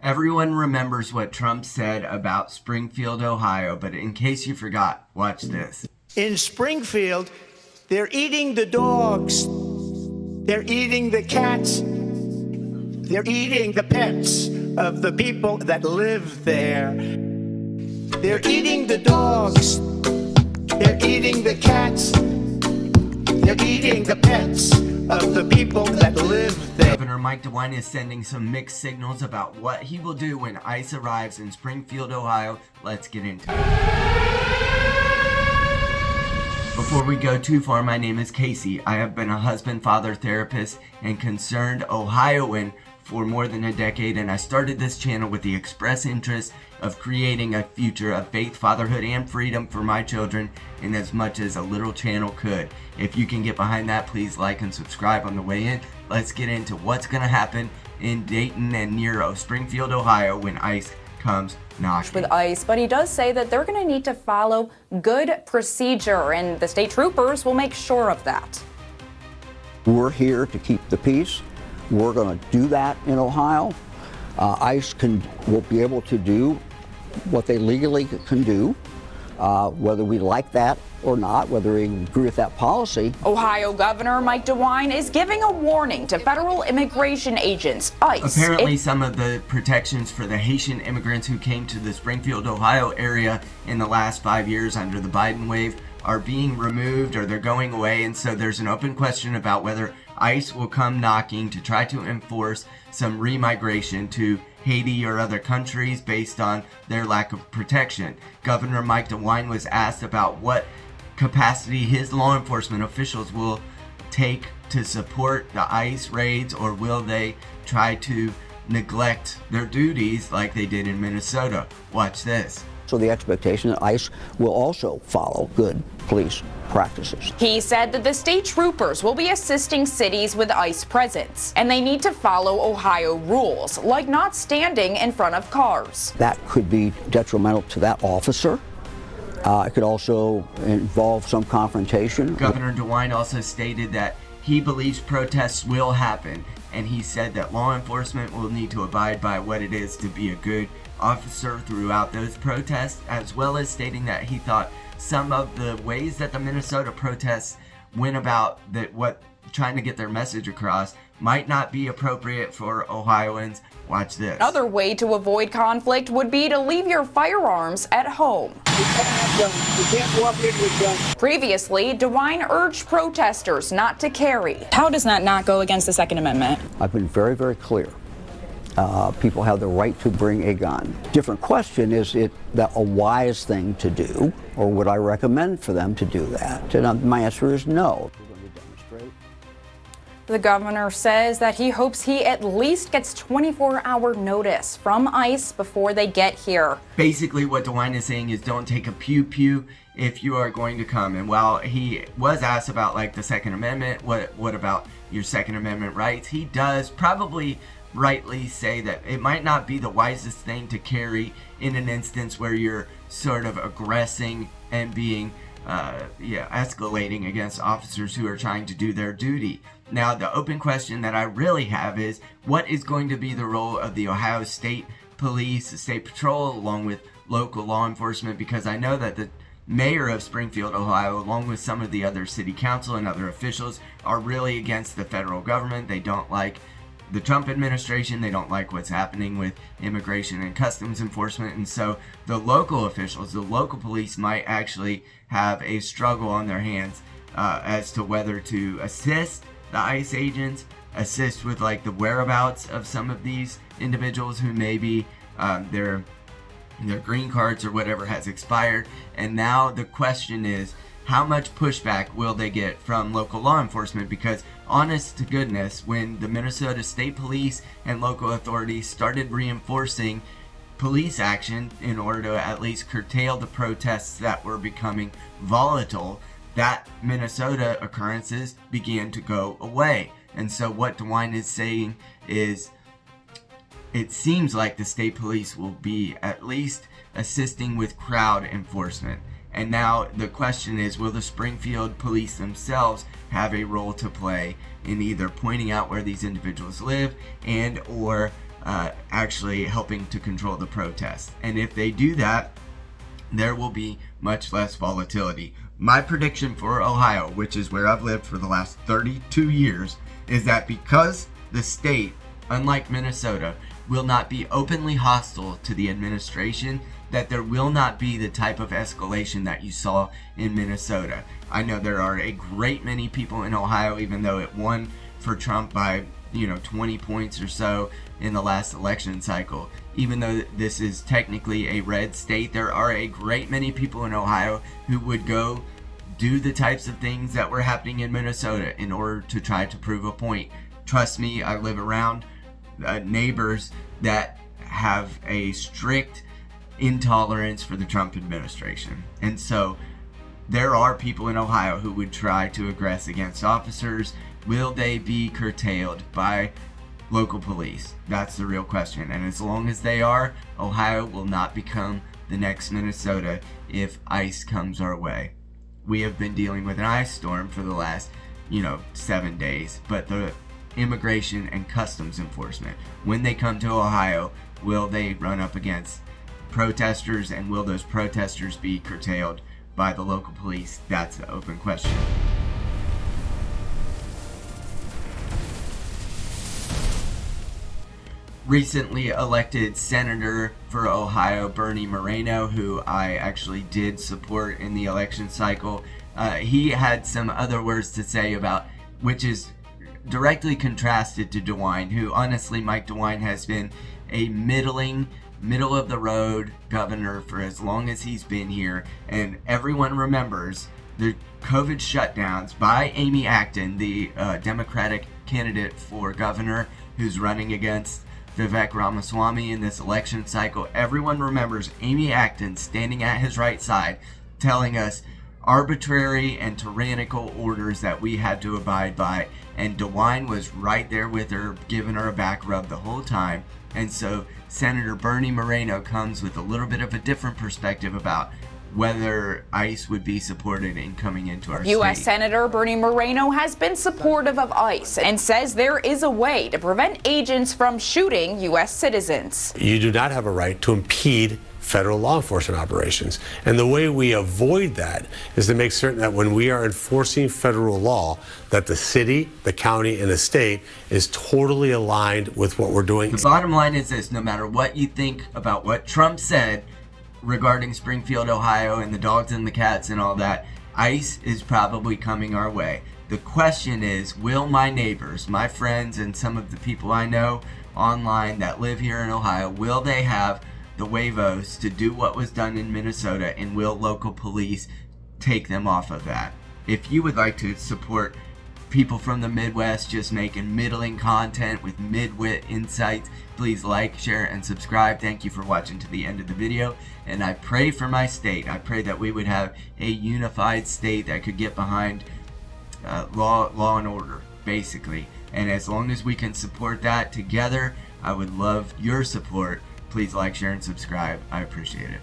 Everyone remembers what Trump said about Springfield, Ohio, but in case you forgot, watch this. In Springfield, they're eating the dogs, they're eating the cats, they're eating the pets of the people that live there. They're eating the dogs, they're eating the cats, they're eating the pets of the people that live there. Governor Mike DeWine is sending some mixed signals about what he will do when ICE arrives in Springfield, Ohio. Let's get into it. Before we go too far, my name is Casey. I have been a husband, father, therapist, and concerned Ohioan for more than a decade, and I started this channel with the express interest of creating a future of faith, fatherhood, and freedom for my children in as much as a little channel could. If you can get behind that, please like and subscribe on the way in. Let's get into what's going to happen in Dayton and near Springfield, Ohio when ICE comes knocking. With ICE, but he does say that they're going to need to follow good procedure, and the state troopers will make sure of that. We're here to keep the peace. We're going to do that in Ohio. ICE will be able to do what they legally can do, whether we like that or not, whether we agree with that policy. Ohio Governor Mike DeWine is giving a warning to federal immigration agents, ICE. Apparently, some of the protections for the Haitian immigrants who came to the Springfield, Ohio area in the last 5 years under the Biden wave are being removed or they're going away, and so there's an open question about whether ICE will come knocking to try to enforce some remigration to Haiti or other countries based on their lack of protection. Governor Mike DeWine was asked about what capacity his law enforcement officials will take to support the ICE raids, or will they try to neglect their duties like they did in Minnesota. Watch this. So the expectation that ICE will also follow good police practices. He said that the state troopers will be assisting cities with ICE presence, and they need to follow Ohio rules, like not standing in front of cars. That could be detrimental to that officer. It could also involve some confrontation. Governor DeWine also stated that he believes protests will happen, and he said that law enforcement will need to abide by what it is to be a good officer throughout those protests, as well as stating that he thought some of the ways that the Minnesota protests went about trying to get their message across might not be appropriate for Ohioans. Watch this. Another way to avoid conflict would be to leave your firearms at home. Previously, DeWine urged protesters not to carry. How does that not go against the Second Amendment? I've been very, very clear. People have the right to bring a gun. Different question, is it that a wise thing to do, or would I recommend for them to do that? And my answer is no. We're going to demonstrate. The governor says that he hopes he at least gets 24-hour notice from ICE before they get here. Basically, what DeWine is saying is don't take a pew-pew if you are going to come. And while he was asked about like the Second Amendment, what about your Second Amendment rights, he does probably rightly say that it might not be the wisest thing to carry in an instance where you're sort of aggressing and being escalating against officers who are trying to do their duty. Now, the open question that I really have is, what is going to be the role of the Ohio State Police, the State Patrol, along with local law enforcement? Because I know that the mayor of Springfield, Ohio, along with some of the other city council and other officials, are really against the federal government. They don't like the Trump administration. They don't like what's happening with immigration and customs enforcement. And so the local officials, the local police, might actually have a struggle on their hands as to whether to assist the ICE agents, assist with like the whereabouts of some of these individuals who maybe their green cards or whatever has expired. And now the question is, how much pushback will they get from local law enforcement? Because honest to goodness, when the Minnesota State Police and local authorities started reinforcing police action in order to at least curtail the protests that were becoming volatile, that Minnesota occurrences began to go away. And so what DeWine is saying is, it seems like the state police will be at least assisting with crowd enforcement. And now the question is, will the Springfield police themselves have a role to play in either pointing out where these individuals live and or actually helping to control the protests. And if they do that, there will be much less volatility. My prediction for Ohio, which is where I've lived for the last 32 years, is that because the state, unlike Minnesota, will not be openly hostile to the administration, that there will not be the type of escalation that you saw in Minnesota. I know there are a great many people in Ohio, even though it won for Trump by 20 points or so in the last election cycle. Even though this is technically a red state, there are a great many people in Ohio who would go do the types of things that were happening in Minnesota in order to try to prove a point. Trust me, I live around neighbors that have a strict intolerance for the Trump administration. And so there are people in Ohio who would try to aggress against officers. Will they be curtailed by local police? That's the real question. And as long as they are, Ohio will not become the next Minnesota if ICE comes our way. We have been dealing with an ice storm for the last, 7 days, but the immigration and customs enforcement, when they come to Ohio, will they run up against protesters, and will those protesters be curtailed by the local police? That's the open question. Recently elected Senator for Ohio, Bernie Moreno, who I actually did support in the election cycle, he had some other words to say about, which is directly contrasted to DeWine, who honestly, Mike DeWine has been a middle of the road governor for as long as he's been here, and everyone remembers the COVID shutdowns by Amy Acton, the Democratic candidate for governor who's running against Vivek Ramaswamy in this election cycle. Everyone remembers Amy Acton standing at his right side telling us arbitrary and tyrannical orders that we had to abide by, and DeWine was right there with her, giving her a back rub the whole time. And so Senator Bernie Moreno comes with a little bit of a different perspective about whether ICE would be supported in coming into our U.S. state. Senator Bernie Moreno has been supportive of ICE and says there is a way to prevent agents from shooting U.S. citizens. You do not have a right to impede federal law enforcement operations. And the way we avoid that is to make certain that when we are enforcing federal law, that the city, the county, and the state is totally aligned with what we're doing. The bottom line is this: no matter what you think about what Trump said regarding Springfield, Ohio, and the dogs and the cats and all that, ICE is probably coming our way. The question is, will my neighbors, my friends, and some of the people I know online that live here in Ohio, will they have the huevos to do what was done in Minnesota, and will local police take them off of that? If you would like to support people from the Midwest just making middling content with mid-wit insights, please like, share, and subscribe. Thank you for watching to the end of the video, and I pray for my state. I pray that we would have a unified state that could get behind law and order, basically. And as long as we can support that together, I would love your support. Please like, share, and subscribe. I appreciate it.